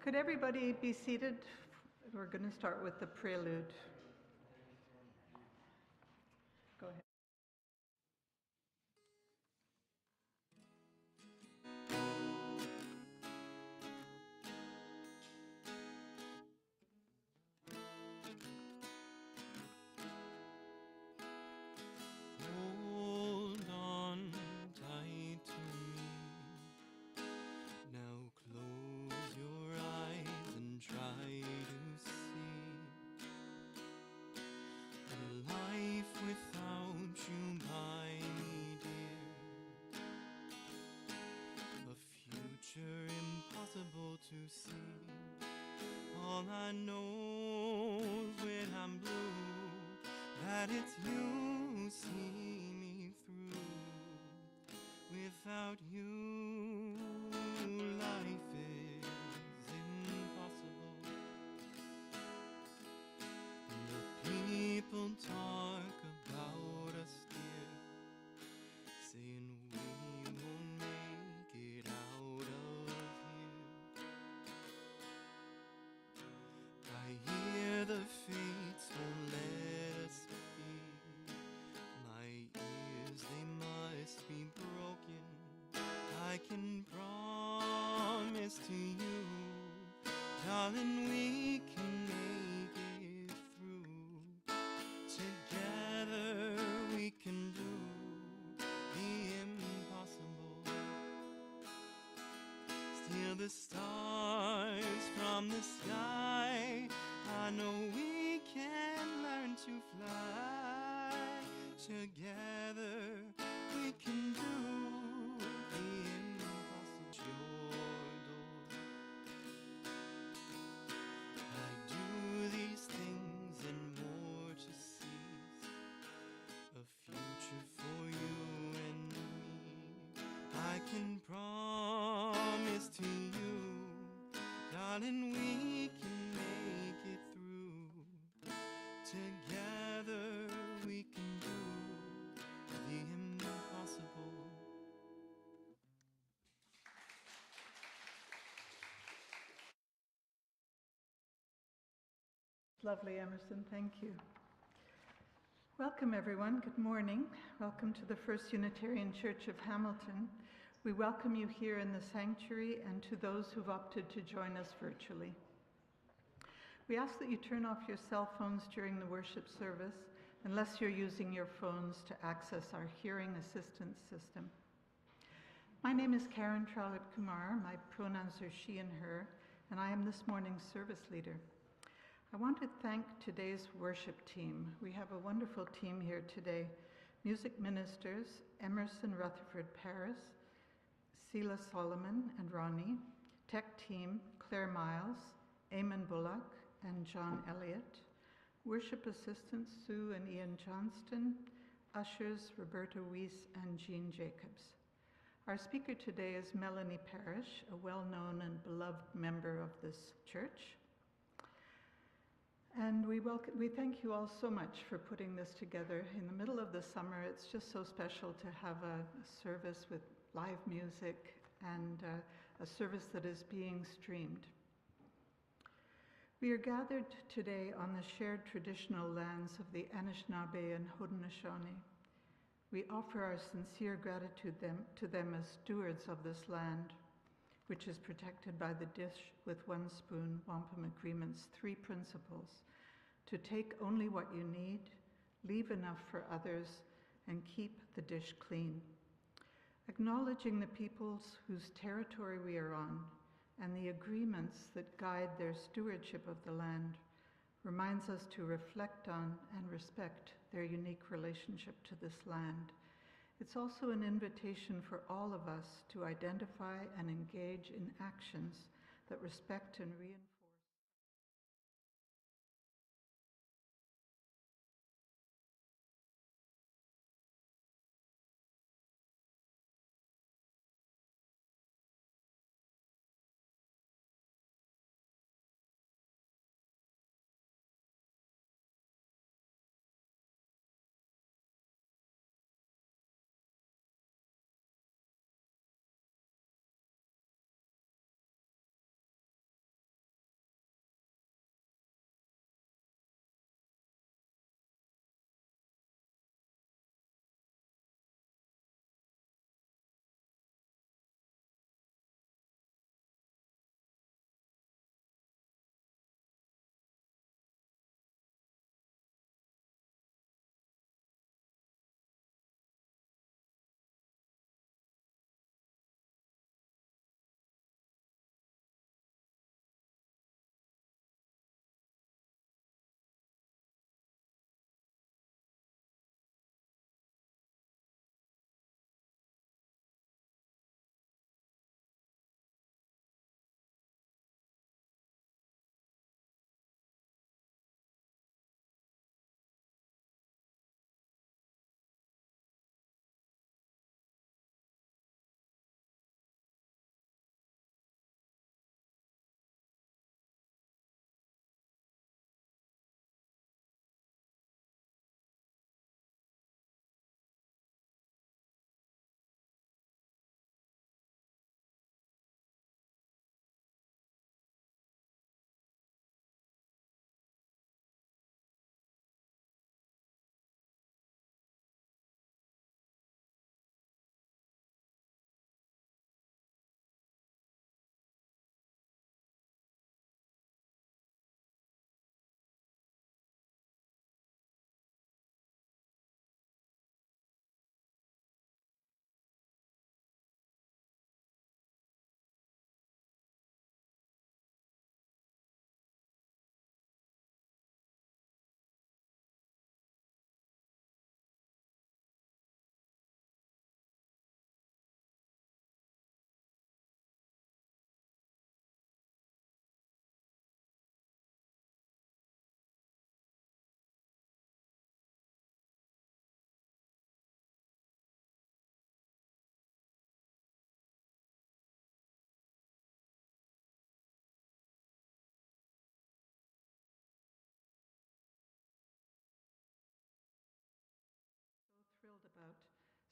Could everybody be seated? We're going to start with the prelude. Go ahead. Hold on tight to me. Now close your eyes and try to see a life without you by me, dear. A future impossible to see. All I know is when I'm blue, that it's you see me through. Without you, life is impossible. The people talk about us, dear, saying we won't make it out of here. I hear the fates won't let us be. My ears, they must be broken. I can promise to you, darling, we can make it through. Together we can do the impossible. Steal the stars from the sky. I know we can learn to fly. Together we can do the impossible. Your door. I do these things and more to seize a future for you and me. I can promise to you, darling, we can make it through. Together we can do the impossible. Lovely, Emerson. Thank you. Welcome, everyone. Good morning. Welcome to the First Unitarian Church of Hamilton. We welcome you here in the sanctuary and to those who've opted to join us virtually. We ask that you turn off your cell phones during the worship service, unless you're using your phones to access our hearing assistance system. My name is Karen Trollitt Kumar. My pronouns are she and her, and I am this morning's service leader. I want to thank today's worship team. We have a wonderful team here today. Music ministers, Emerson Rutherford Paris, Sela Solomon and Ronnie. Tech team, Claire Miles, Eamon Bullock, and John Elliott. Worship assistants, Sue and Ian Johnston. Ushers, Roberta Weiss and Jean Jacobs. Our speaker today is Melanie Parish, a well-known and beloved member of this church. And we thank you all so much for putting this together. In the middle of the summer, it's just so special to have a service with live music and a service that is being streamed. We are gathered today on the shared traditional lands of the Anishinaabe and Haudenosaunee. We offer our sincere gratitude to them as stewards of this land, which is protected by the Dish with One Spoon Wampum Agreement's 3 principles: to take only what you need, leave enough for others, and keep the dish clean. Acknowledging the peoples whose territory we are on and the agreements that guide their stewardship of the land reminds us to reflect on and respect their unique relationship to this land. It's also an invitation for all of us to identify and engage in actions that respect and reinforce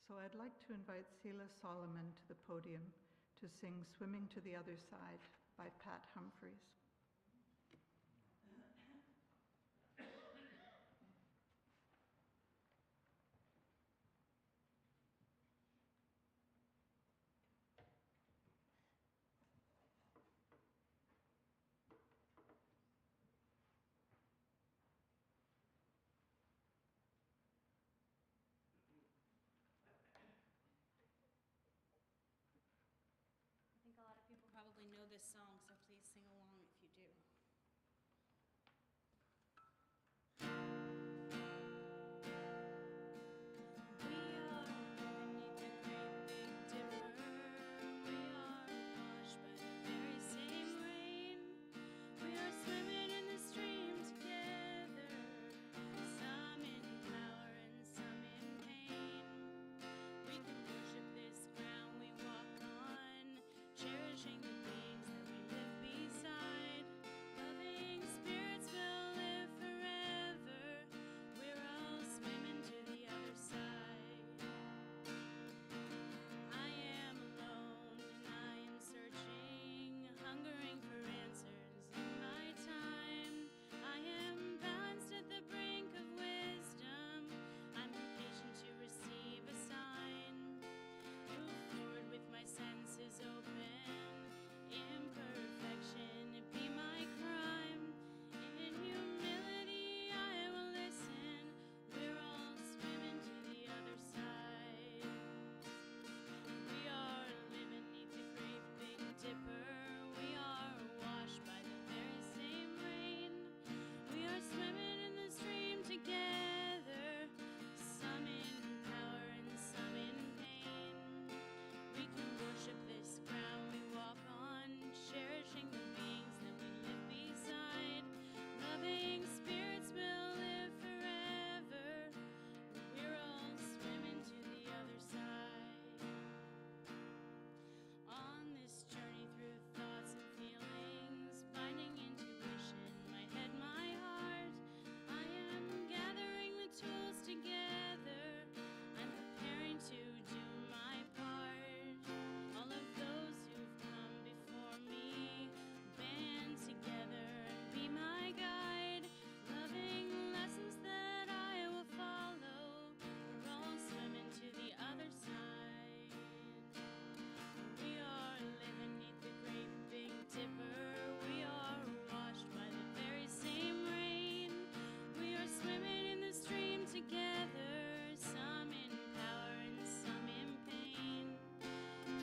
So I'd like to invite Selah Solomon to the podium to sing Swimming to the Other Side by Pat Humphreys. I think a lot of people probably know this song, so please sing along if you do. We are beneath the great big dipper. We are washed by the very same rain. We are swimming in the stream together, some in power and some in pain. We can worship this ground we walk on, cherishing the beings that we live beside. Loving spirits will live forever. We're all swimming to the other side. I am alone and I am searching, hungering for answers in my time. I am balanced at the brink of wisdom. I'm impatient to receive a sign. Move forward with my senses open. Imperfection be my crime. In humility I will listen. We're all swimming to the other side. We are living neath the great big dipper. We are washed by the very same rain. We are swimming in the stream together, some in power and some in pain. We can worship this ground we walk on, cherishing the beings that we live beside. Loving spirits will live forever. We're all swimming to the other side. On this journey through thoughts and feelings, finding intuition, my head, my heart, I am gathering the tools together. I'm preparing to do my part. All of those who've come before me, band together and be my guide. Loving lessons that I will follow. We're all swimming to the other side. We are living neath the great big dipper. We are washed by the very same rain. We are swimming in the stream together, some in power and some in pain.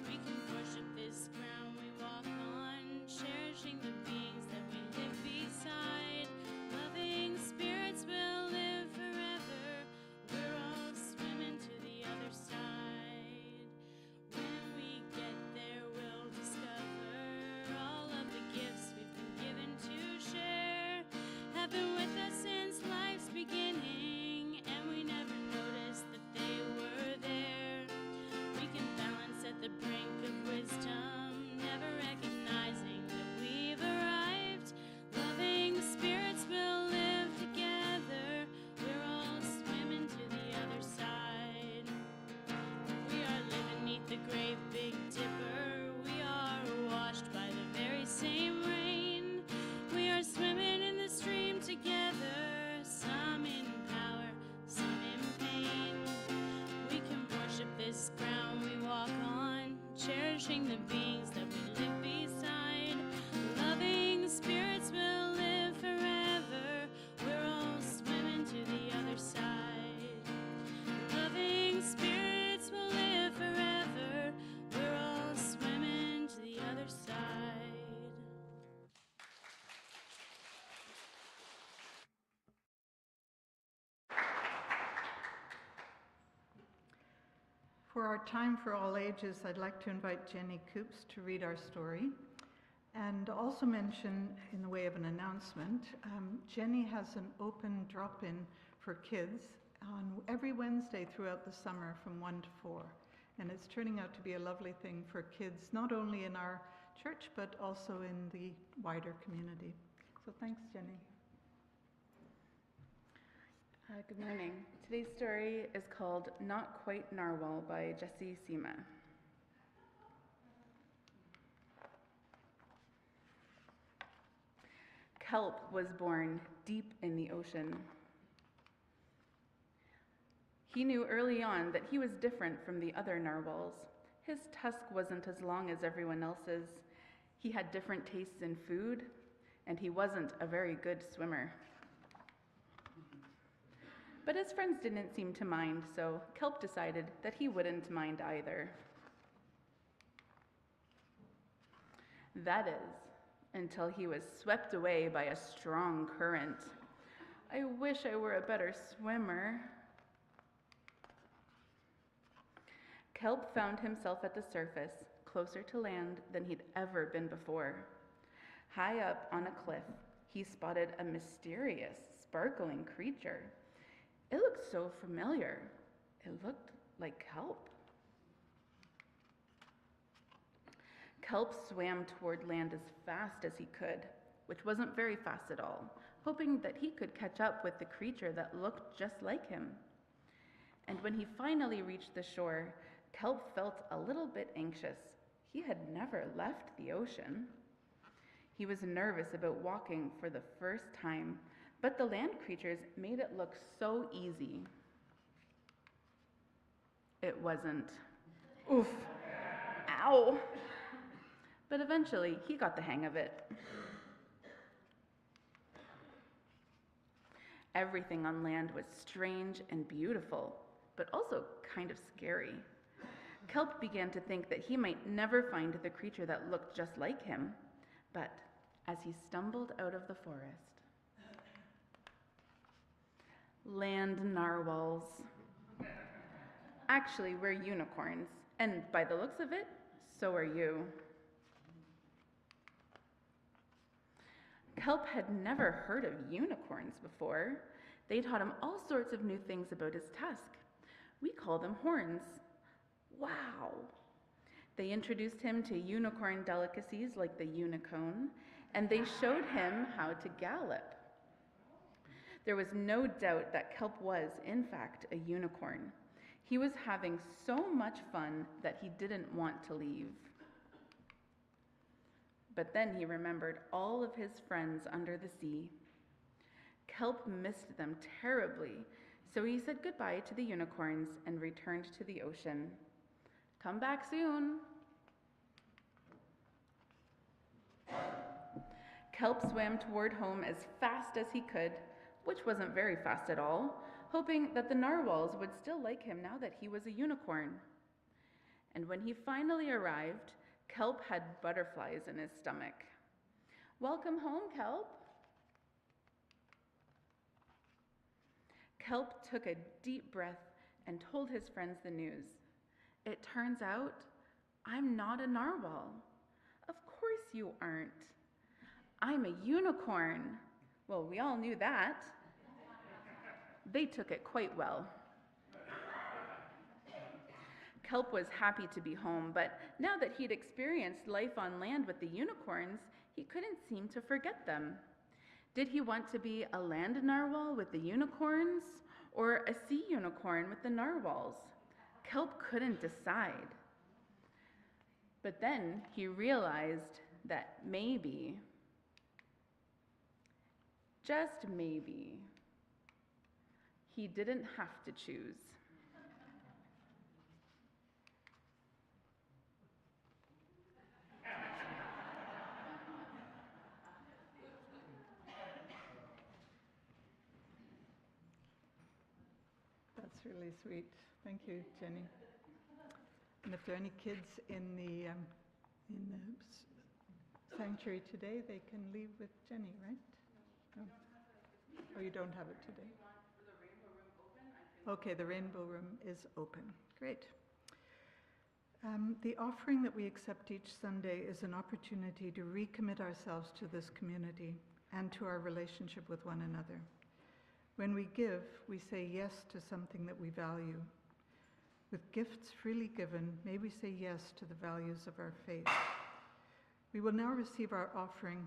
We can worship this ground we walk on, cherishing the beings that we live beside. Loving spirits will live forever. We're all swimming to the other side. When we get there, we'll discover all of the gifts we've been given to share have been with us since life's beginning, and we never noticed that they were there. We can balance at the brink of wisdom, never recognizing that we've arrived. Loving spirits will live together. We're all swimming to the other side. We are living neath the great big dipper. We are washed by the very same rain. We are swimming in the stream together, some in power, some in pain. We can worship this ground we walk on, cherishing the beings that we live beside. Loving spirits will live forever. We're all swimming to the other side. Loving spirits will live forever. We're all swimming to the other side. For our time for all ages, I'd like to invite Jenny Coops to read our story and also mention, in the way of an announcement, Jenny has an open drop-in for kids on every Wednesday throughout the summer from 1 to 4. And it's turning out to be a lovely thing for kids, not only in our church, but also in the wider community. So thanks, Jenny. Good morning. Today's story is called Not Quite Narwhal by Jesse Sima. Kelp was born deep in the ocean. He knew early on that he was different from the other narwhals. His tusk wasn't as long as everyone else's. He had different tastes in food, and he wasn't a very good swimmer. But his friends didn't seem to mind, so Kelp decided that he wouldn't mind either. That is, until he was swept away by a strong current. I wish I were a better swimmer. Kelp found himself at the surface, closer to land than he'd ever been before. High up on a cliff, he spotted a mysterious, sparkling creature. It looked so familiar. It looked like kelp. Kelp swam toward land as fast as he could, which wasn't very fast at all, hoping that he could catch up with the creature that looked just like him. And when he finally reached the shore, Kelp felt a little bit anxious. He had never left the ocean. He was nervous about walking for the first time, but the land creatures made it look so easy. It wasn't. Oof. Ow. But eventually, he got the hang of it. Everything on land was strange and beautiful, but also kind of scary. Kelp began to think that he might never find the creature that looked just like him, but as he stumbled out of the forest, land narwhals. Actually, we're unicorns, and by the looks of it, so are you. Kelp had never heard of unicorns before. They taught him all sorts of new things about his tusk. We call them horns. Wow. They introduced him to unicorn delicacies like the unicone, and they showed him how to gallop. There was no doubt that Kelp was, in fact, a unicorn. He was having so much fun that he didn't want to leave. But then he remembered all of his friends under the sea. Kelp missed them terribly, so he said goodbye to the unicorns and returned to the ocean. Come back soon. Kelp swam toward home as fast as he could, which wasn't very fast at all, hoping that the narwhals would still like him now that he was a unicorn. And when he finally arrived, Kelp had butterflies in his stomach. Welcome home, Kelp. Kelp took a deep breath and told his friends the news. It turns out, I'm not a narwhal. Of course you aren't. I'm a unicorn. Well, we all knew that. They took it quite well. Kelp was happy to be home, but now that he'd experienced life on land with the unicorns, he couldn't seem to forget them. Did he want to be a land narwhal with the unicorns, or a sea unicorn with the narwhals? Kelp couldn't decide. But then he realized that maybe, just maybe, he didn't have to choose. That's really sweet. Thank you, Jenny. And if there are any kids in the sanctuary today, they can leave with Jenny, right? Oh, you don't have it today? Okay, the rainbow room is open. Great. The offering that we accept each Sunday is an opportunity to recommit ourselves to this community and to our relationship with one another. When we give, we say yes to something that we value. With gifts freely given, may we say yes to the values of our faith. We will now receive our offering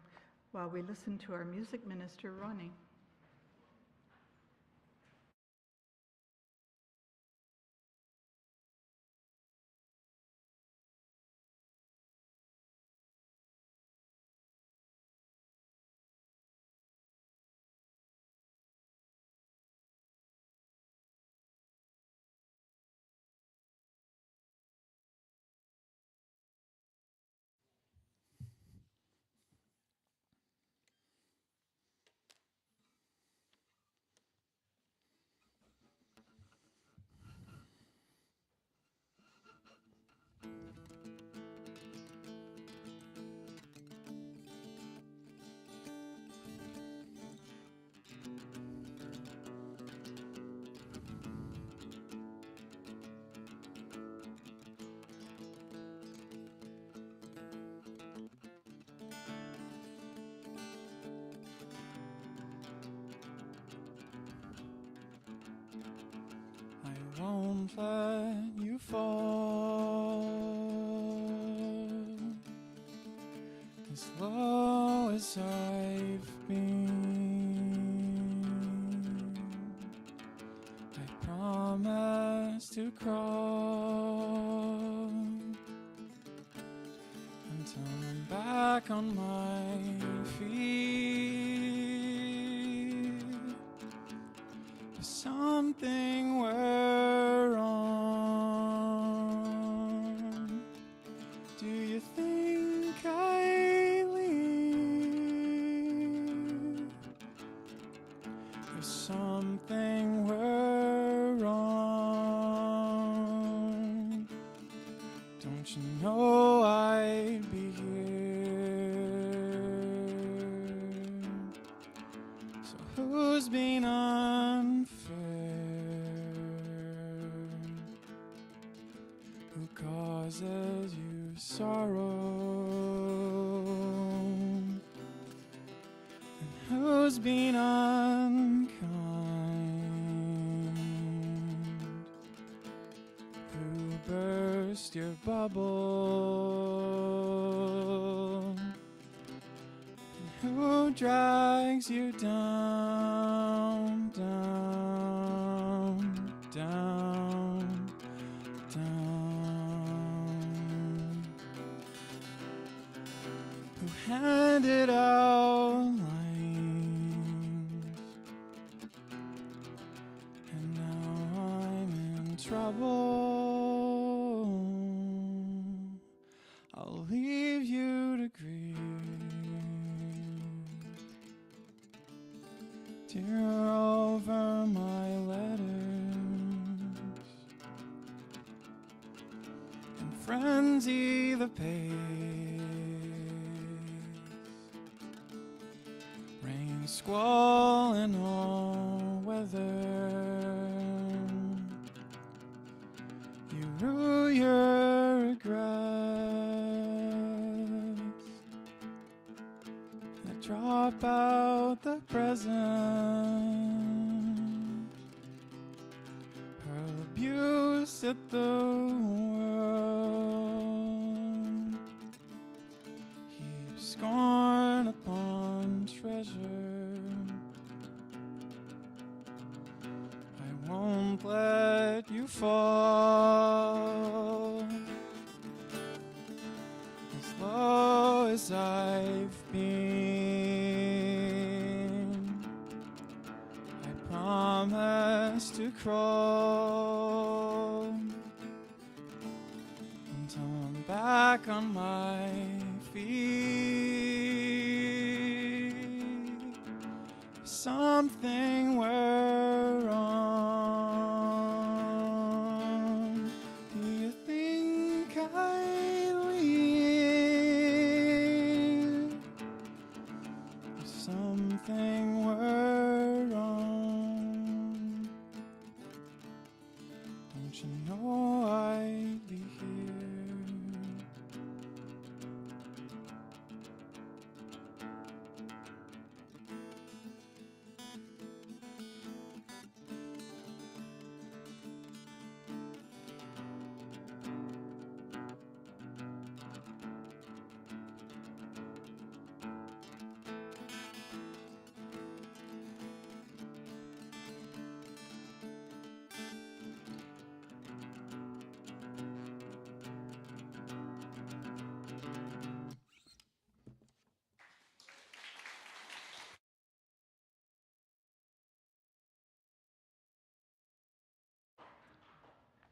while we listen to our music minister, Ronnie. won't let you fall. As low as I've been, I promise to crawl until I'm back on my feet. If something were wrong, do you think I leave? If something were wrong, don't you know I'd be here? So who's been unfair? Who causes you sorrow? And who's been unkind? Who burst your bubble? And who drags you down, down, down, down? Who handed out lines? And now I'm in trouble. I'll leave you to grieve. Tear over my letters and frenzy the pace. Rain, squall, and all weather. You rue your regrets that drop out the present. Hurl abuse at the world. Heap scorn upon treasure. I won't let you fall. As low as I've been, I promise to crawl until I'm back on my feet. If something were wrong, do you think I'd leave? If something were wrong, don't you know I'd be here?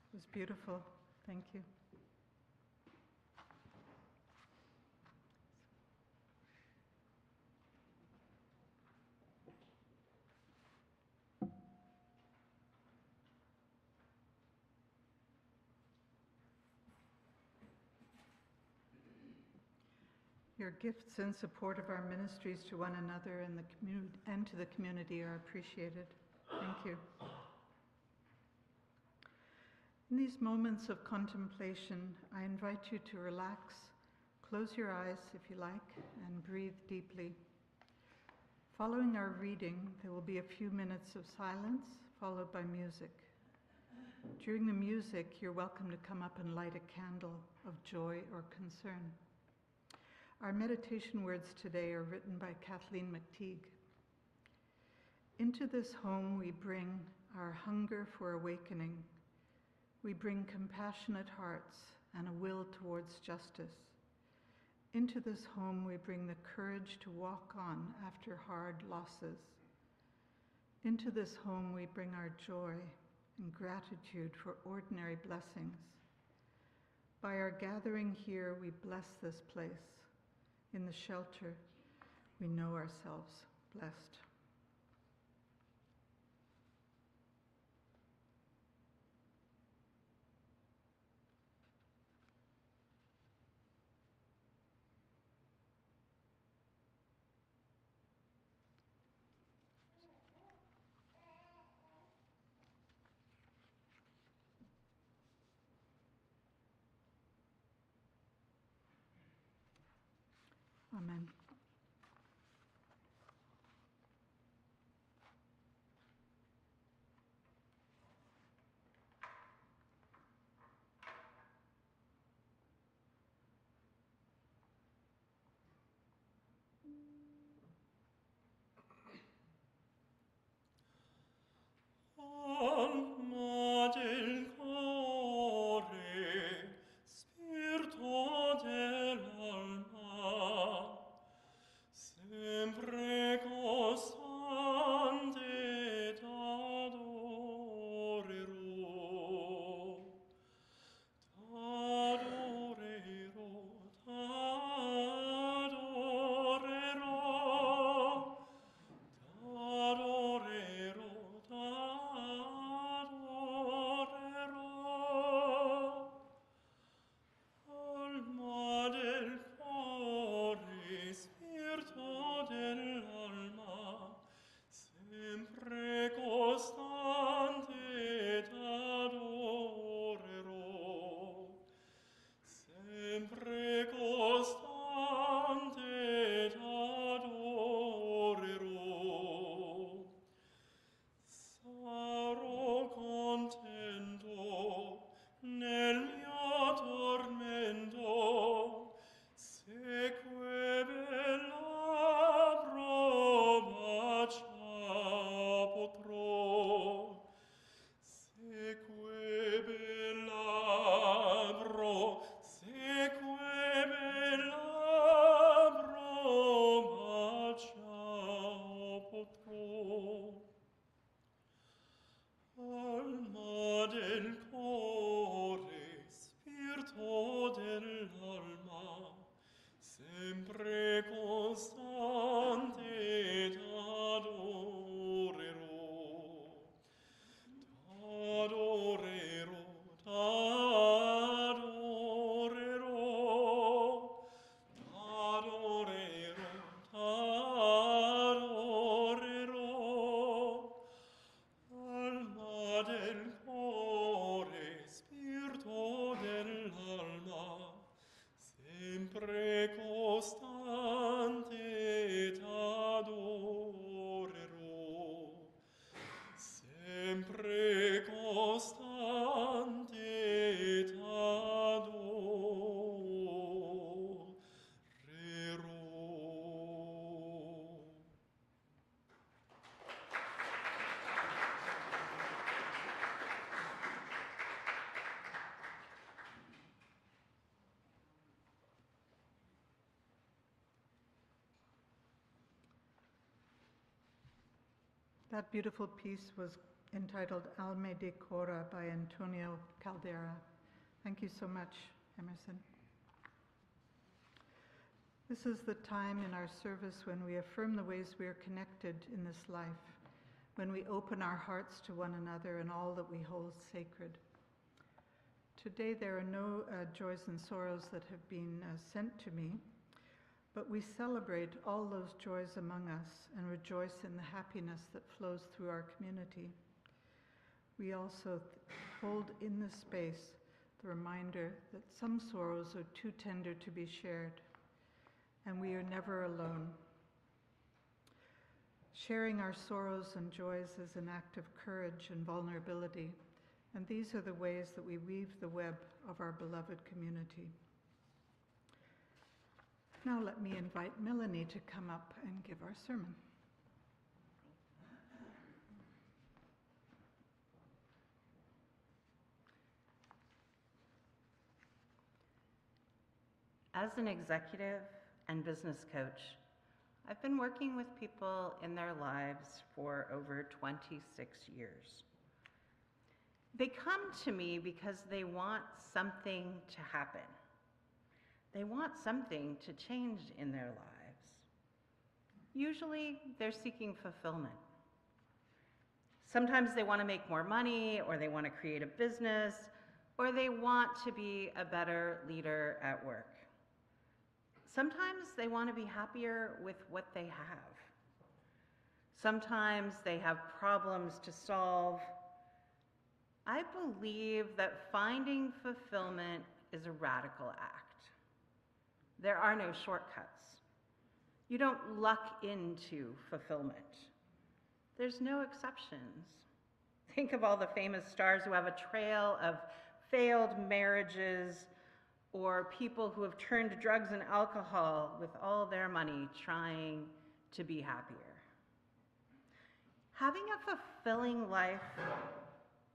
It was beautiful. Thank you. Your gifts in support of our ministries to one another and to the community are appreciated. Thank you. In these moments of contemplation, I invite you to relax, close your eyes if you like, and breathe deeply. Following our reading, there will be a few minutes of silence, followed by music. During the music, you're welcome to come up and light a candle of joy or concern. Our meditation words today are written by Kathleen McTeague. Into this home we bring our hunger for awakening. We bring compassionate hearts and a will towards justice. Into this home we bring the courage to walk on after hard losses. Into this home we bring our joy and gratitude for ordinary blessings. By our gathering here, we bless this place. In the shelter, we know ourselves blessed. Amen. Alma del cuore, spirito dell'alma, sempre costante t'adorerò, t'adorerò, t'adorerò, t'adorerò, t'adorerò. Alma del cuore, spirito dell'alma, sempre costante t'adorerò, sempre costante t'adorerò. Sarò contento nel mio tormento, seque bella prova potrò, seque bella prova potrò. Alma del cuore, spirito dell'alma, sempre costante t'adorerò, t'adorerò, t'adorerò, t'adorerò, t'adorerò. Alma del cuore, spirito dell'alma, sempre costante t'adorerò, sempre costante t'adorerò. That beautiful piece was entitled Alme de Cora by Antonio Caldera. Thank you so much, Emerson. This is the time in our service when we affirm the ways we are connected in this life, when we open our hearts to one another and all that we hold sacred. Today there are no joys and sorrows that have been sent to me, but we celebrate all those joys among us and rejoice in the happiness that flows through our community. We also hold in this space the reminder that some sorrows are too tender to be shared, and we are never alone. Sharing our sorrows and joys is an act of courage and vulnerability, And these are the ways that we weave the web of our beloved community. Now let me invite Melanie to come up and give our sermon. As an executive and business coach, I've been working with people in their lives for over 26 years. They come to me because they want something to happen. They want something to change in their lives. Usually, they're seeking fulfillment. Sometimes they want to make more money, or they want to create a business, or they want to be a better leader at work. Sometimes they want to be happier with what they have. Sometimes they have problems to solve. I believe that finding fulfillment is a radical act. There are no shortcuts. You don't luck into fulfillment. There's no exceptions. Think of all the famous stars who have a trail of failed marriages, or people who have turned to drugs and alcohol with all their money trying to be happier. Having a fulfilling life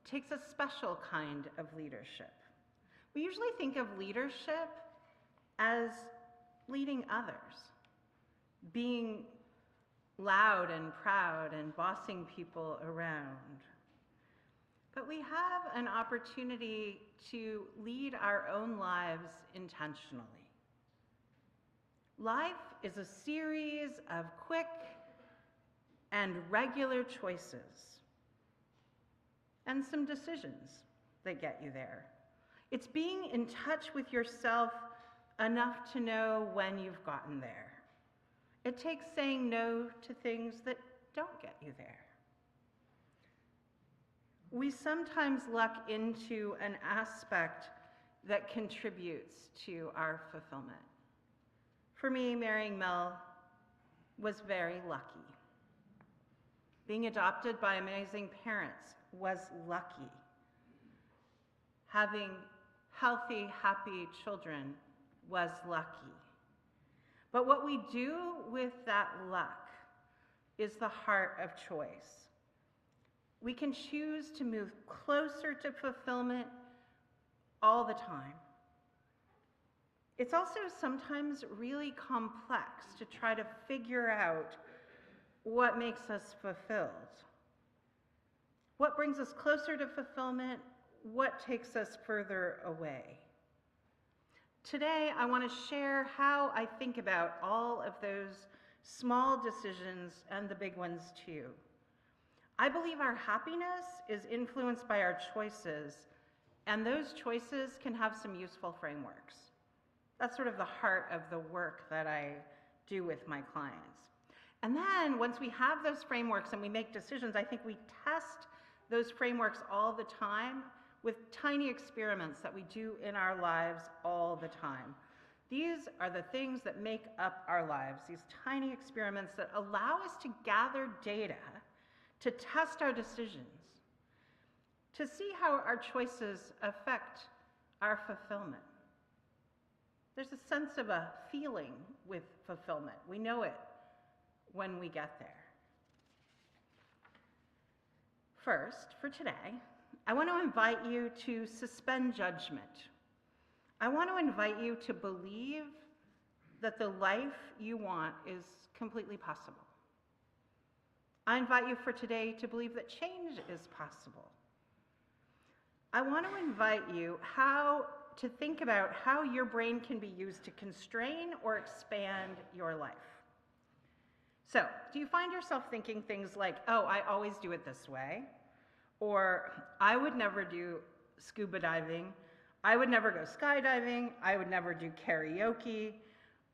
takes a special kind of leadership. We usually think of leadership as leading others, being loud and proud and bossing people around. But we have an opportunity to lead our own lives intentionally. Life is a series of quick and regular choices and some decisions that get you there. It's being in touch with yourself enough to know when you've gotten there. It takes saying no to things that don't get you there. We sometimes luck into an aspect that contributes to our fulfillment. For me, marrying Mel was very lucky. Being adopted by amazing parents was lucky. Having healthy, happy children was lucky. But what we do with that luck is the heart of choice. We can choose to move closer to fulfillment all the time. It's also sometimes really complex to try to figure out what makes us fulfilled. What brings us closer to fulfillment? What takes us further away? Today, I want to share how I think about all of those small decisions and the big ones too. I believe our happiness is influenced by our choices, and those choices can have some useful frameworks. That's sort of the heart of the work that I do with my clients. And then once we have those frameworks and we make decisions, I think we test those frameworks all the time with tiny experiments that we do in our lives all the time. These are the things that make up our lives, these tiny experiments that allow us to gather data, to test our decisions, to see how our choices affect our fulfillment. There's a sense of a feeling with fulfillment. We know it when we get there. First, for today, I want to invite you to suspend judgment. I want to invite you to believe that the life you want is completely possible. I invite you for today to believe that change is possible. I want to invite you to think about how your brain can be used to constrain or expand your life. So, do you find yourself thinking things like, oh, I always do it this way? Or, I would never do scuba diving. I would never go skydiving. I would never do karaoke.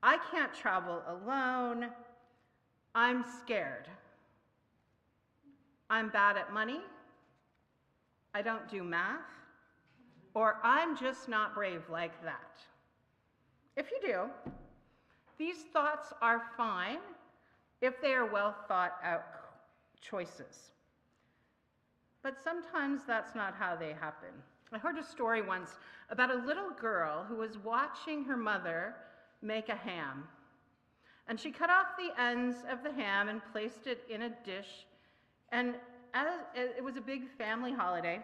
I can't travel alone. I'm scared. I'm bad at money. I don't do math. Or I'm just not brave like that. If you do, these thoughts are fine if they are well thought out choices. But sometimes that's not how they happen. I heard a story once about a little girl who was watching her mother make a ham. And she cut off the ends of the ham and placed it in a dish. And as it was a big family holiday,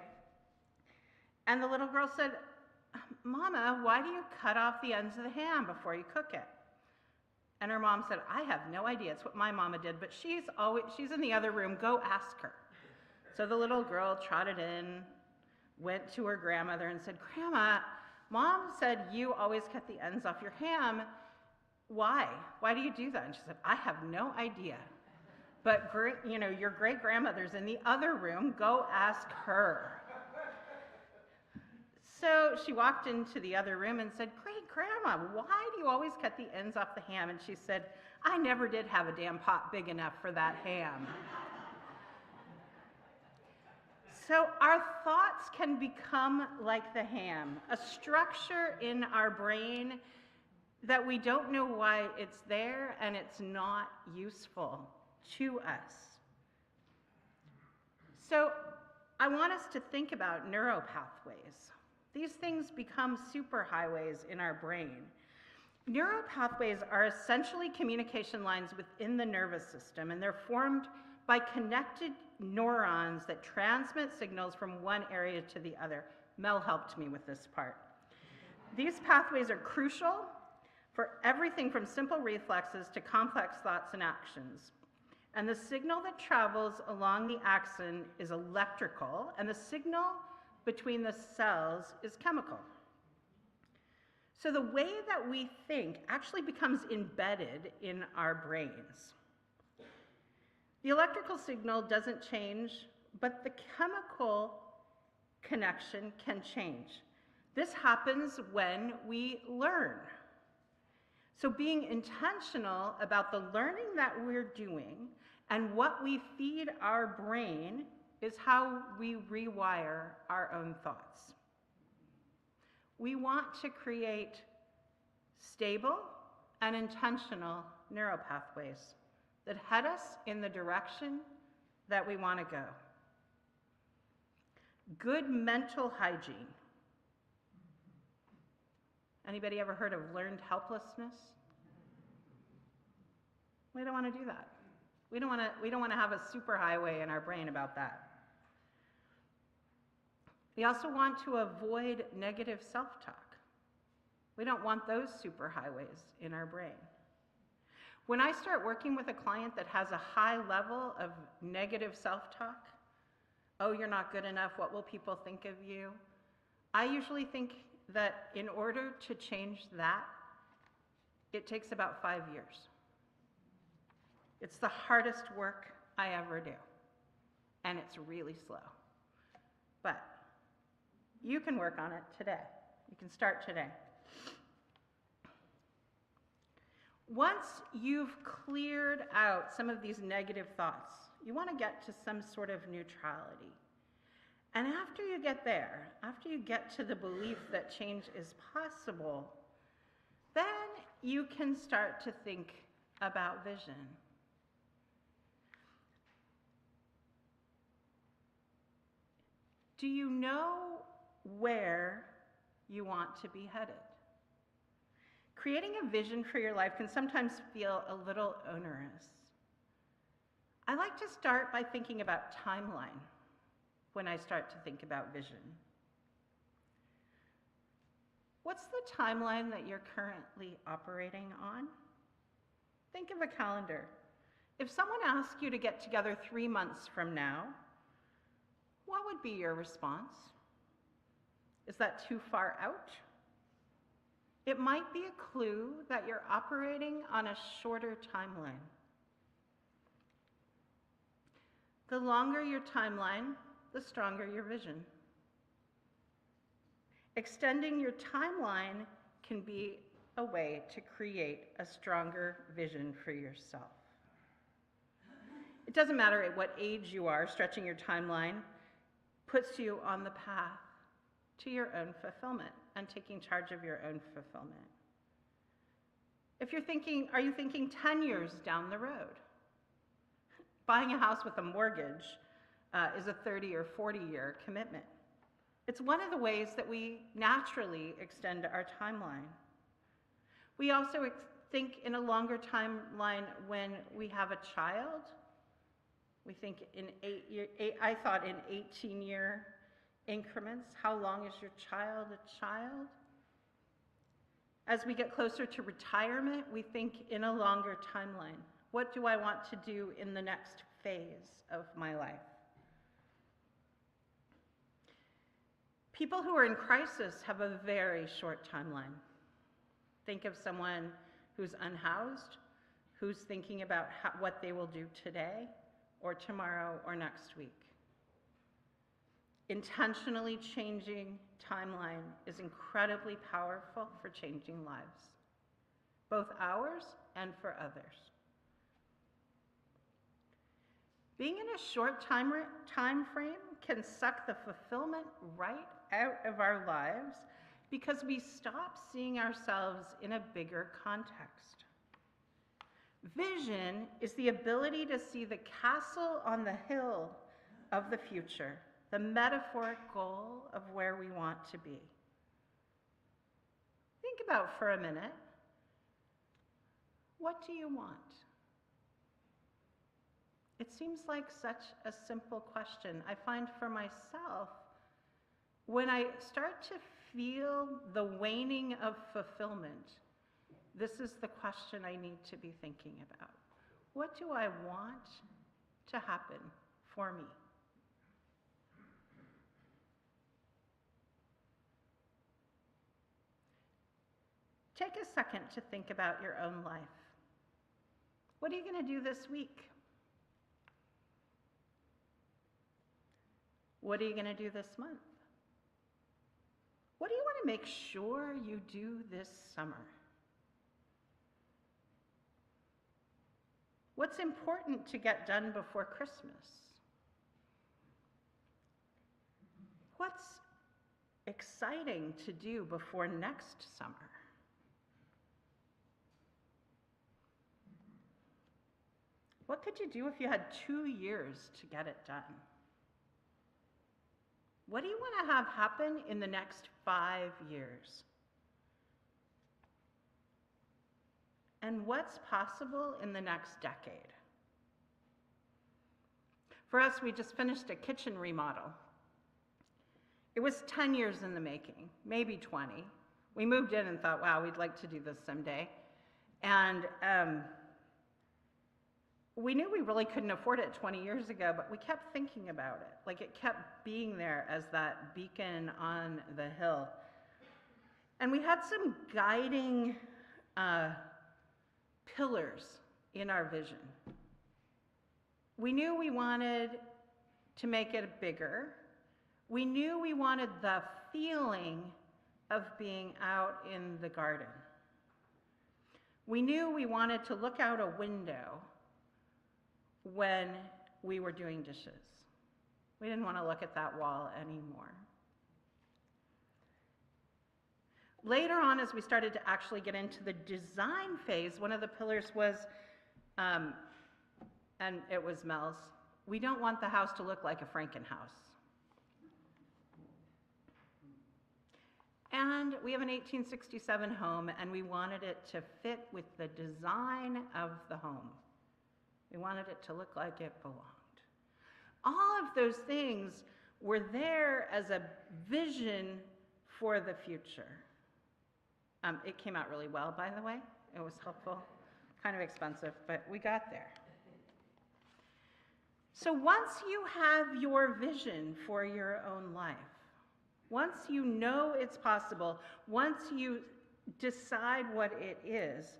and the little girl said, "Mama, why do you cut off the ends of the ham before you cook it?" And her mom said, "I have no idea. It's what my mama did, but she's in the other room. Go ask her." So the little girl trotted in, went to her grandmother and said, "Grandma, Mom said you always cut the ends off your ham. Why? Why do you do that?" And she said, "I have no idea. But your great-grandmother's in the other room. Go ask her." So she walked into the other room and said, "Great-grandma, why do you always cut the ends off the ham?" And she said, "I never did have a damn pot big enough for that ham." So our thoughts can become like the ham, a structure in our brain that we don't know why it's there and it's not useful to us. So I want us to think about neuropathways. These things become superhighways in our brain. Neuropathways are essentially communication lines within the nervous system, and they're formed by connected neurons that transmit signals from one area to the other. Mel helped me with this part. These pathways are crucial for everything from simple reflexes to complex thoughts and actions. And the signal that travels along the axon is electrical, and the signal between the cells is chemical. So the way that we think actually becomes embedded in our brains. The electrical signal doesn't change, but the chemical connection can change. This happens when we learn. So being intentional about the learning that we're doing and what we feed our brain is how we rewire our own thoughts. We want to create stable and intentional neuropathways that head us in the direction that we want to go. Good mental hygiene. Anybody ever heard of learned helplessness? We don't want to do that. We don't want to have a superhighway in our brain about that. We also want to avoid negative self-talk. We don't want those superhighways in our brain. When I start working with a client that has a high level of negative self-talk, "Oh, you're not good enough, what will people think of you?" I usually think that in order to change that, it takes about 5 years. It's the hardest work I ever do, and it's really slow. But you can work on it today. You can start today. Once you've cleared out some of these negative thoughts, you want to get to some sort of neutrality. And after you get there, after you get to the belief that change is possible, then you can start to think about vision. Do you know where you want to be headed? Creating a vision for your life can sometimes feel a little onerous. I like to start by thinking about timeline when I start to think about vision. What's the timeline that you're currently operating on? Think of a calendar. If someone asked you to get together 3 months from now, what would be your response? Is that too far out? It might be a clue that you're operating on a shorter timeline. The longer your timeline, the stronger your vision. Extending your timeline can be a way to create a stronger vision for yourself. It doesn't matter at what age you are, stretching your timeline puts you on the path to your own fulfillment and taking charge of your own fulfillment. If you're thinking, are you thinking 10 years down the road? Buying a house with a mortgage is a 30 or 40-year commitment. It's one of the ways that we naturally extend our timeline. We also think in a longer timeline when we have a child. We think in I thought in 18-year increments. How long is your child a child? As we get closer to retirement, we think in a longer timeline. What do I want to do in the next phase of my life? People who are in crisis have a very short timeline. Think of someone who's unhoused, who's thinking about what they will do today or tomorrow or next week. Intentionally changing timeline is incredibly powerful for changing lives, both ours and for others. Being in a short time frame can suck the fulfillment right out of our lives because we stop seeing ourselves in a bigger context. Vision is the ability to see the castle on the hill of the future, the metaphoric goal of where we want to be. Think about for a minute, what do you want? It seems like such a simple question. I find for myself, when I start to feel the waning of fulfillment, this is the question I need to be thinking about. What do I want to happen for me? Take a second to think about your own life. What are you going to do this week? What are you going to do this month? What do you want to make sure you do this summer? What's important to get done before Christmas? What's exciting to do before next summer? What could you do if you had 2 years to get it done? What do you want to have happen in the next 5 years? And what's possible in the next decade? For us, we just finished a kitchen remodel. It was 10 years in the making, maybe 20. We moved in and thought, wow, we'd like to do this someday. And we knew we really couldn't afford it 20 years ago, but we kept thinking about it. Like it kept being there as that beacon on the hill. And we had some guiding pillars in our vision. We knew we wanted to make it bigger. We knew we wanted the feeling of being out in the garden. We knew we wanted to look out a window when we were doing dishes. We didn't want to look at that wall anymore. Later on, as we started to actually get into the design phase, one of the pillars was, and it was Mel's, we don't want the house to look like a Frankenhouse. And we have an 1867 home, and we wanted it to fit with the design of the home. We wanted it to look like it belonged. All of those things were there as a vision for the future. It came out really well, by the way. It was helpful, kind of expensive, but we got there. So once you have your vision for your own life, once you know it's possible, once you decide what it is,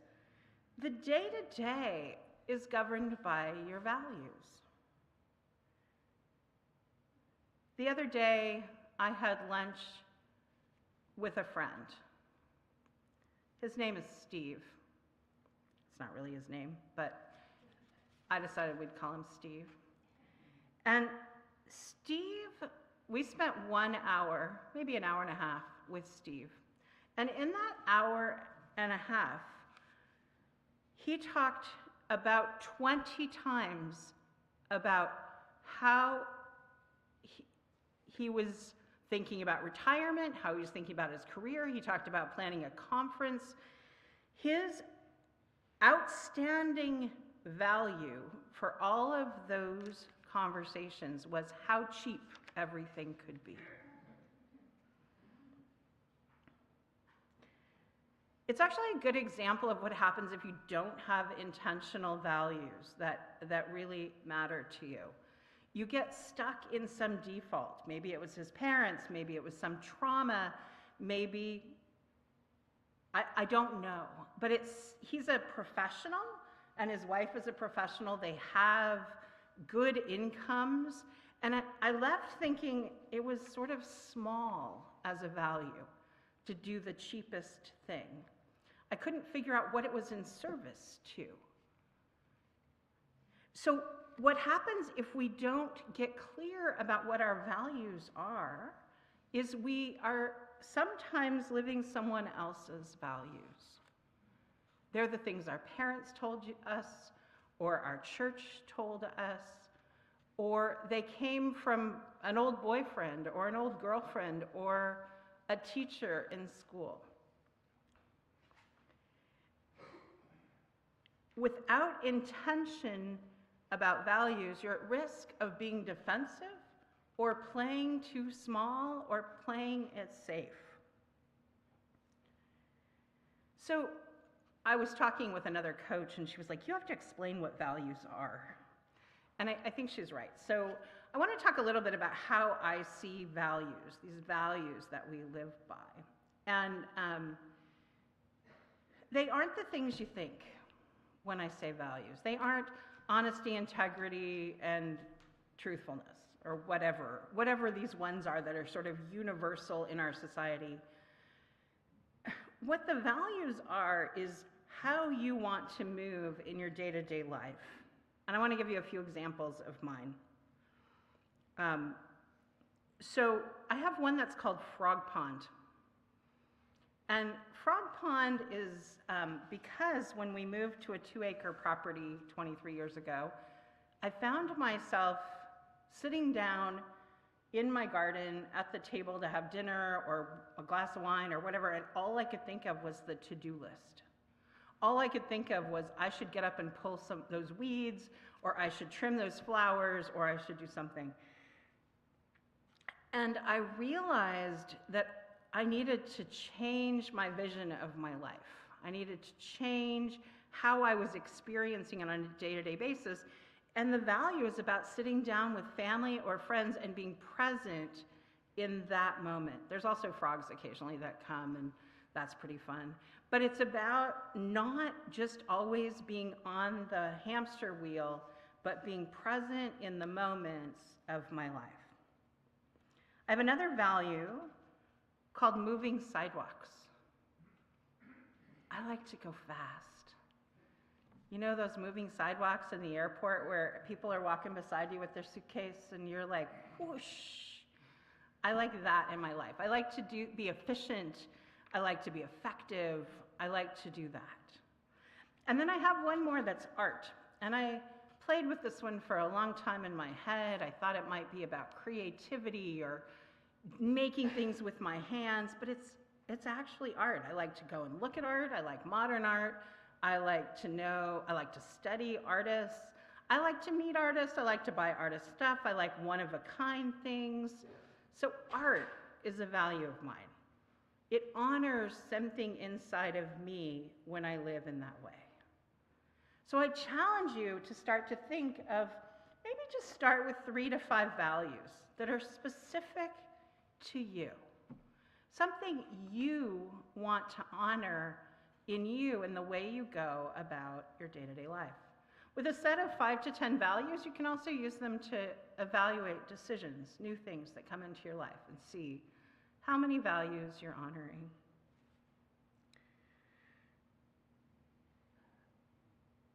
the day-to-day is governed by your values. The other day, I had lunch with a friend. His name is Steve. It's not really his name, but I decided we'd call him Steve. And Steve, we spent 1 hour, maybe an hour and a half with Steve. And in that hour and a half, he talked about 20 times about how he was thinking about retirement, how he was thinking about his career. He talked about planning a conference. His outstanding value for all of those conversations was how cheap everything could be. It's actually a good example of what happens if you don't have intentional values that really matter to you. You get stuck in some default. Maybe it was his parents, maybe it was some trauma, maybe, I don't know. But he's a professional, and his wife is a professional. They have good incomes, and I left thinking it was sort of small as a value to do the cheapest thing. I couldn't figure out what it was in service to. So what happens if we don't get clear about what our values are is we are sometimes living someone else's values. They're the things our parents told us, or our church told us, or they came from an old boyfriend or an old girlfriend or a teacher in school. Without intention about values, you're at risk of being defensive or playing too small or playing it safe. So I was talking with another coach, and she was like, you have to explain what values are. And I think she's right. So I want to talk a little bit about how I see values, these values that we live by. And they aren't the things you think when I say values. They aren't honesty, integrity, and truthfulness, or whatever these ones are that are sort of universal in our society. What the values are is how you want to move in your day-to-day life. And I want to give you a few examples of mine. So I have one that's called Frog Pond. And Frog Pond is because when we moved to a 2-acre property 23 years ago, I found myself sitting down in my garden at the table to have dinner or a glass of wine or whatever, and all I could think of was the to-do list. All I could think of was I should get up and pull those weeds, or I should trim those flowers, or I should do something. And I realized that I needed to change my vision of my life. I needed to change how I was experiencing it on a day-to-day basis. And the value is about sitting down with family or friends and being present in that moment. There's also frogs occasionally that come, and that's pretty fun. But it's about not just always being on the hamster wheel, but being present in the moments of my life. I have another value called moving sidewalks. I like to go fast. You know those moving sidewalks in the airport where people are walking beside you with their suitcase and you're like, whoosh. I like that in my life. I like to be efficient. I like to be effective. I like to do that. And then I have one more that's art. And I played with this one for a long time in my head. I thought it might be about creativity or making things with my hands, but it's actually art. I like to go and look at art. I like modern art. I like to study artists. I like to meet artists. I like to buy artist stuff. I like one-of-a-kind things. So art is a value of mine. It honors something inside of me when I live in that way. So I challenge you to start to think of, maybe just start with 3 to 5 values that are specific to you. Something you want to honor in you and the way you go about your day-to-day life. With a set of 5 to 10 values, you can also use them to evaluate decisions, new things that come into your life, and see how many values you're honoring.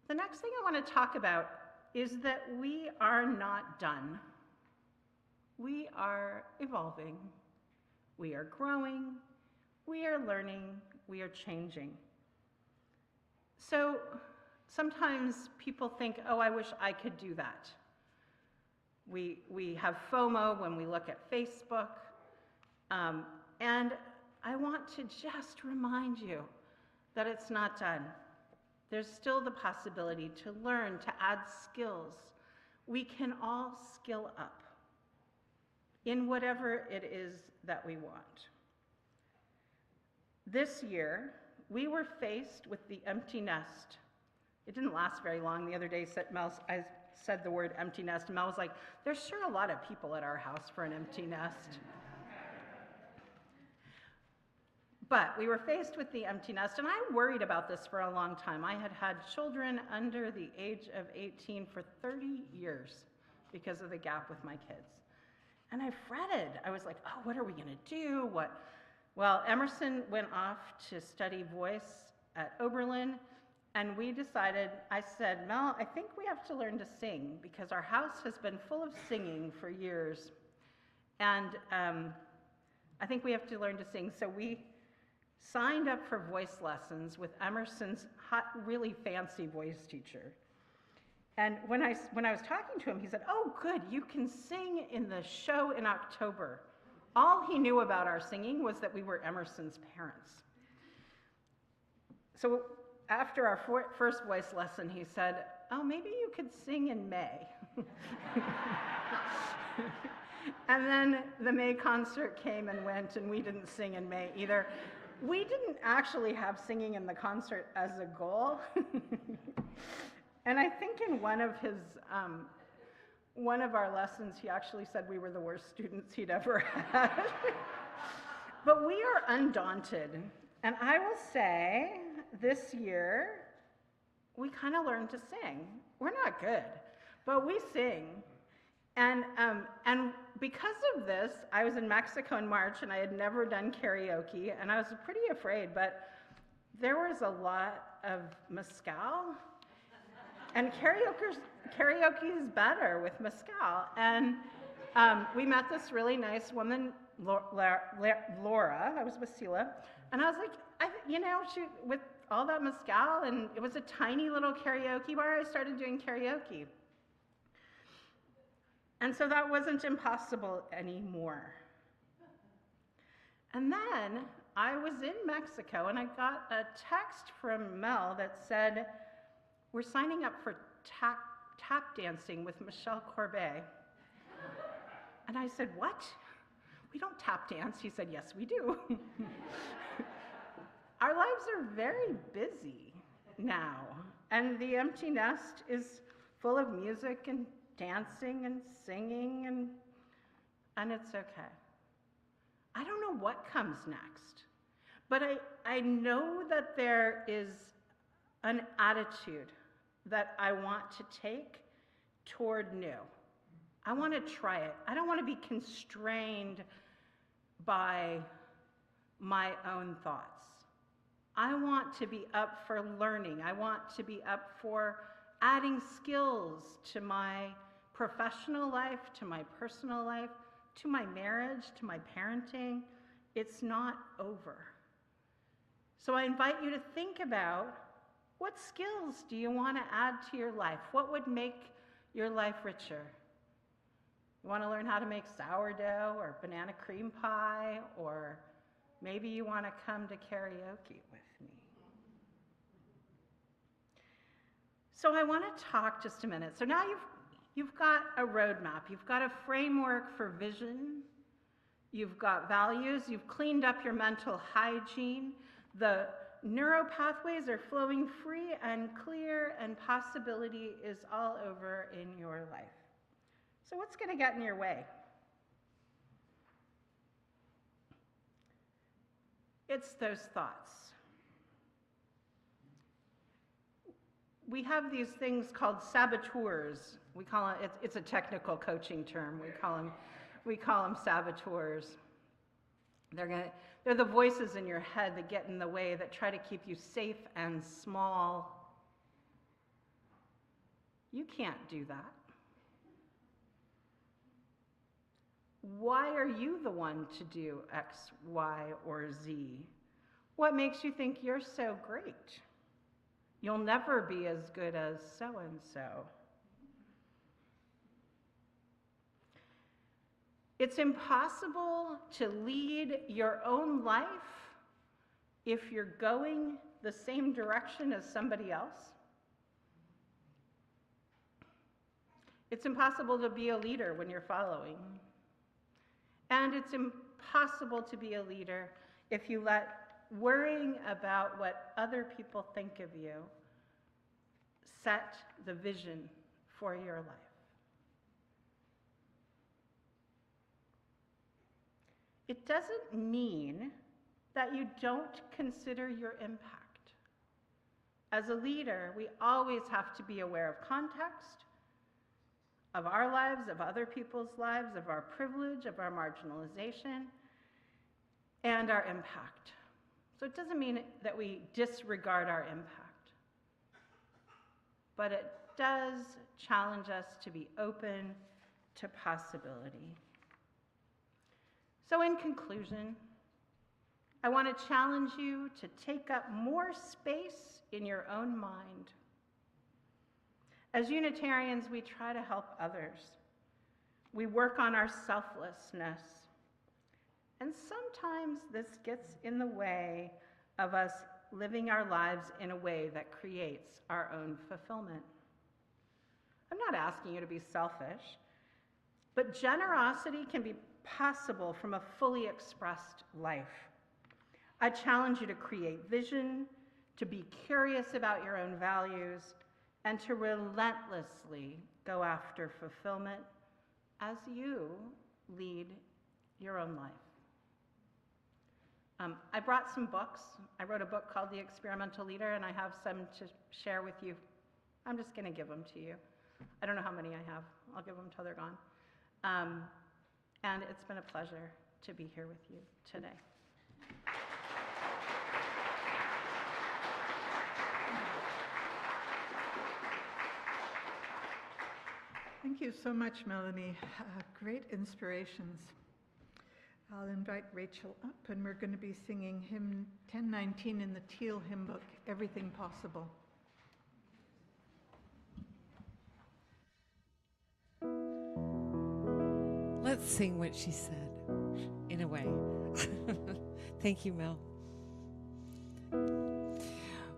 The next thing I want to talk about is that we are not done. We are evolving. We are growing. We are learning. We are changing. So sometimes people think, oh, I wish I could do that. We have FOMO when we look at Facebook. And I want to just remind you that it's not done. There's still the possibility to learn, to add skills. We can all skill up in whatever it is that we want. This year, we were faced with the empty nest. It didn't last very long. The other day, I said the word empty nest, and Mel was like, there's sure a lot of people at our house for an empty nest. But we were faced with the empty nest, and I worried about this for a long time. I had had children under the age of 18 for 30 years because of the gap with my kids. And I fretted. I was like, oh, what are we going to do? Well, Emerson went off to study voice at Oberlin, and we decided, I said, Mel, I think we have to learn to sing because our house has been full of singing for years. And I think we have to learn to sing. So we signed up for voice lessons with Emerson's hot, really fancy voice teacher. And when I was talking to him, he said, oh, good, you can sing in the show in October. All he knew about our singing was that we were Emerson's parents. So after our first voice lesson, he said, oh, maybe you could sing in May. And then the May concert came and went, and we didn't sing in May either. We didn't actually have singing in the concert as a goal. And I think in one of our lessons, he actually said we were the worst students he'd ever had. But we are undaunted. And I will say, this year, we kind of learned to sing. We're not good, but we sing. And because of this, I was in Mexico in March, and I had never done karaoke, and I was pretty afraid, but there was a lot of mezcal, and karaoke is better with mezcal. And we met this really nice woman, Laura. I was with Sila, and I was like, she with all that mezcal, and it was a tiny little karaoke bar. I started doing karaoke. And so that wasn't impossible anymore. And then I was in Mexico, and I got a text from Mel that said, we're signing up for tap dancing with Michelle Corbet. And I said, what? We don't tap dance. He said, yes, we do. Our lives are very busy now, and the empty nest is full of music and dancing and singing, and it's okay. I don't know what comes next, but I know that there is an attitude that I want to take toward new. I want to try it. I don't want to be constrained by my own thoughts. I want to be up for learning. I want to be up for adding skills to my professional life, to my personal life, to my marriage, to my parenting. It's not over. So I invite you to think about, what skills do you want to add to your life? What would make your life richer? You want to learn how to make sourdough or banana cream pie, or maybe you want to come to karaoke with me. So I want to talk just a minute. So now you've got a roadmap. You've got a framework for vision. You've got values. You've cleaned up your mental hygiene. The neural pathways are flowing free and clear, and possibility is all over in your life. So what's going to get in your way? It's those thoughts. We have these things called saboteurs. We call it, it's a technical coaching term. We call them saboteurs. They're the voices in your head that get in the way, that try to keep you safe and small. You can't do that. Why are you the one to do X, Y, or Z? What makes you think you're so great? You'll never be as good as so-and-so. It's impossible to lead your own life if you're going the same direction as somebody else. It's impossible to be a leader when you're following. And it's impossible to be a leader if you let worrying about what other people think of you set the vision for your life. It doesn't mean that you don't consider your impact. As a leader, we always have to be aware of context, of our lives, of other people's lives, of our privilege, of our marginalization, and our impact. So it doesn't mean that we disregard our impact, but it does challenge us to be open to possibility. So in conclusion, I want to challenge you to take up more space in your own mind. As Unitarians, we try to help others. We work on our selflessness. And sometimes this gets in the way of us living our lives in a way that creates our own fulfillment. I'm not asking you to be selfish, but generosity can be possible from a fully expressed life. I challenge you to create vision, to be curious about your own values, and to relentlessly go after fulfillment as you lead your own life. I brought some books. I wrote a book called The Experimental Leader, and I have some to share with you. I'm just going to give them to you. I don't know how many I have. I'll give them till they're gone. And it's been a pleasure to be here with you today. Thank you so much, Melanie. Great inspirations. I'll invite Rachel up, and we're going to be singing hymn 1019 in the Teal hymn book, Everything Possible. Let's sing what she said, in a way. Thank you, Mel.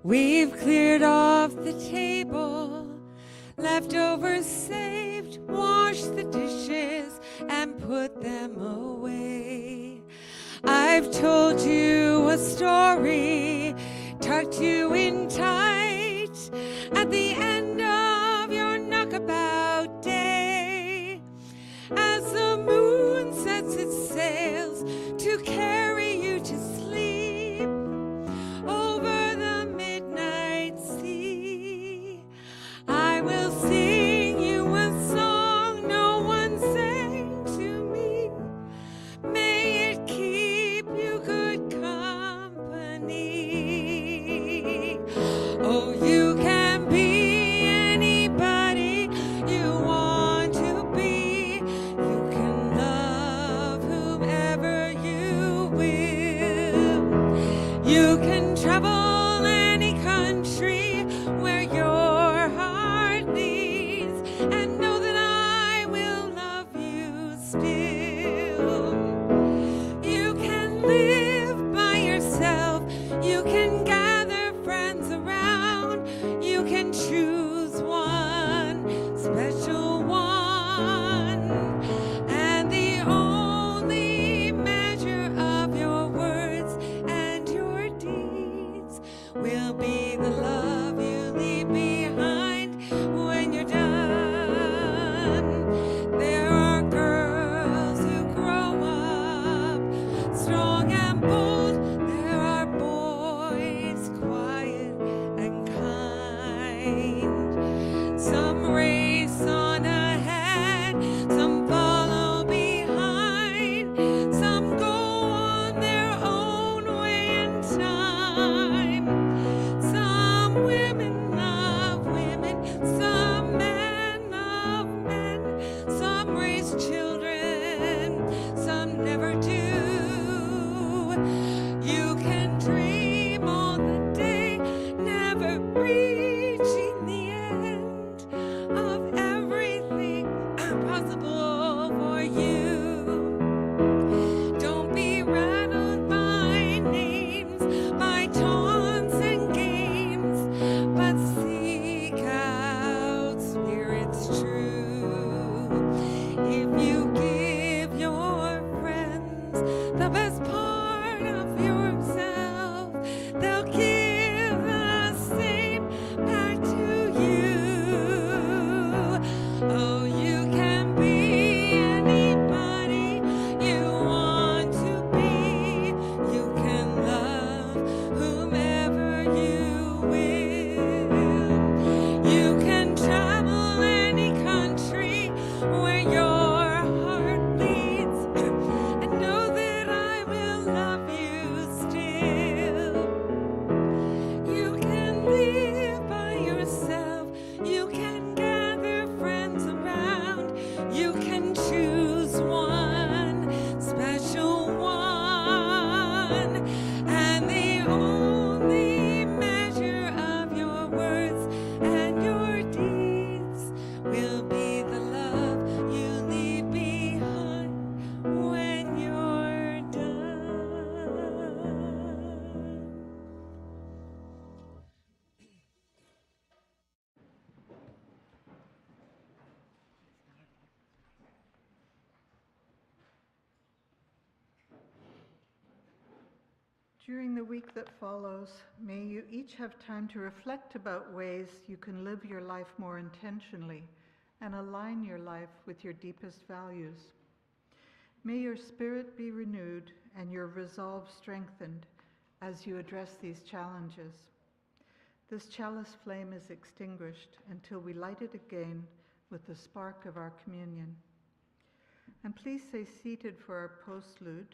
We've cleared off the table, leftovers saved, washed the dishes and put them away. I've told you a story, tucked you in tight at the end of your knockabout day. As the moon sets its sails to carry you to sleep over the midnight sea, I will sing you a song no one sang to me. May it keep you good company. Oh, you can be anybody you want to be. You can love whomever you will. You can travel any country where your heart leads, and know that I will love you still. You can live by yourself. You can gather friends around. You can choose one special one. And the only measure of your words and your deeds will be the love you leave behind when you're done. There are girls who grow up strong and bold. There are boys quiet and kind. Some race on ahead, some follow behind. Some go on their own way in time. Some women love women, some men love men. Some raise children, some never do. You can dream all the day, never reaching the During the week that follows, may you each have time to reflect about ways you can live your life more intentionally and align your life with your deepest values. May your spirit be renewed and your resolve strengthened as you address these challenges. This chalice flame is extinguished until we light it again with the spark of our communion. And please stay seated for our postlude,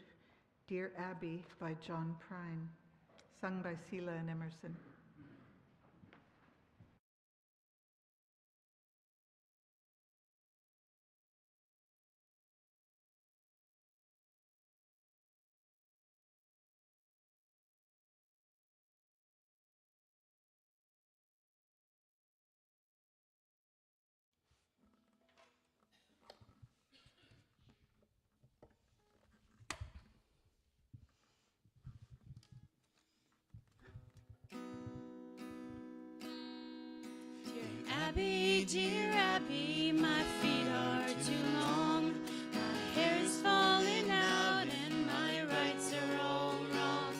Dear Abby by John Prine, sung by Selah and Emerson. Dear Abby, my feet are too long. My hair is falling out and my rights are all wrong.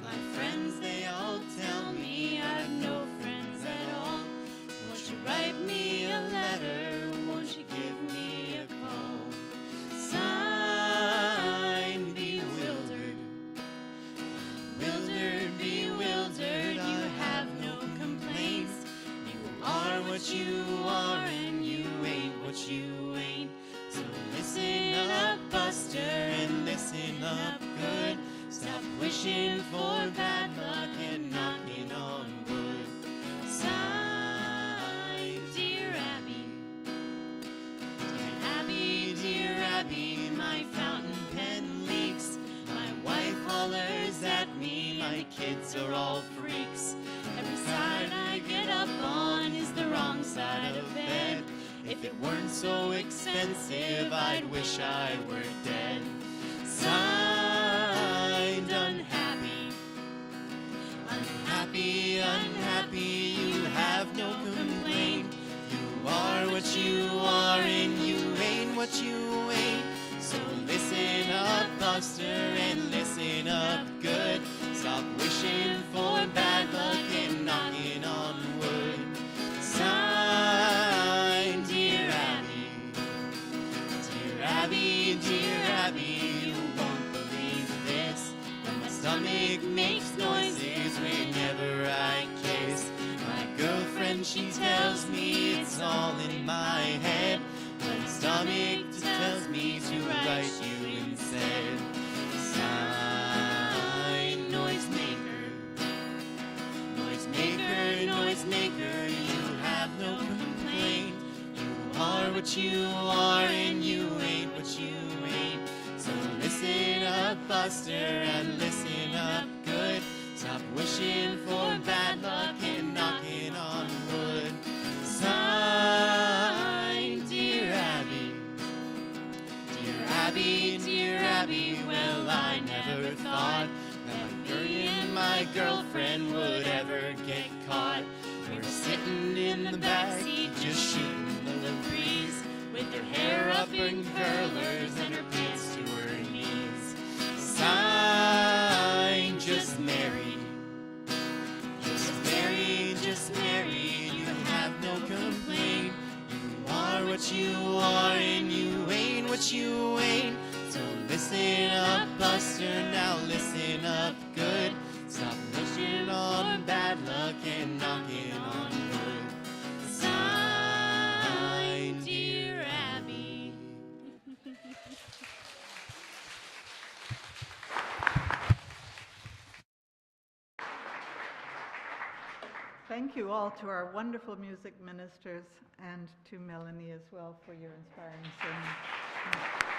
My friends, they all tell me I've no friends at all. Won't you write me a letter? Won't you give me a call? Signed, bewildered. Bewildered, you have no complaints. You are what you are and you ain't what you ain't. So listen up, Buster, and listen up good. Stop wishing for bad luck and knocking on wood. Sign, Dear Abby. Dear Abby, my fountain pen leaks. My wife hollers at me, my kids are all freaks. Every side I get up on is the wrong side of bed. If it weren't so expensive, I'd wish I were dead. Signed, unhappy. Unhappy, you have no complaint. You are what you are and you ain't what you ain't. So listen up, Buster, and listen up good. Stop wishing for bad luck and knocking on wood. Sign, Dear Abby. Dear Abby, you won't believe this, but my stomach makes noises whenever I kiss. My girlfriend, she tells me it's all in my head, but the stomach tells me to write you instead. Sign, noisemaker, you have no complaint. You are what you are and you ain't what you ain't. So listen up, Buster, and listen up good. Stop wishing for bad luck and knocking on wood. Sign, Dear Abby. Dear Abby, well, I never thought that me and my girlfriend would ever get caught. We're sitting in the backseat just shooting the breeze, with her hair up in curlers and her pants to her knees. Sign, just married. Just married, you have no complaint. You are what you are and you ain't what you ain't. So listen up, Buster, now listen up good. Stop wishing on bad luck and knocking on wood. Sign, Dear Abby. Thank you all to our wonderful music ministers and to Melanie as well for your inspiring singing.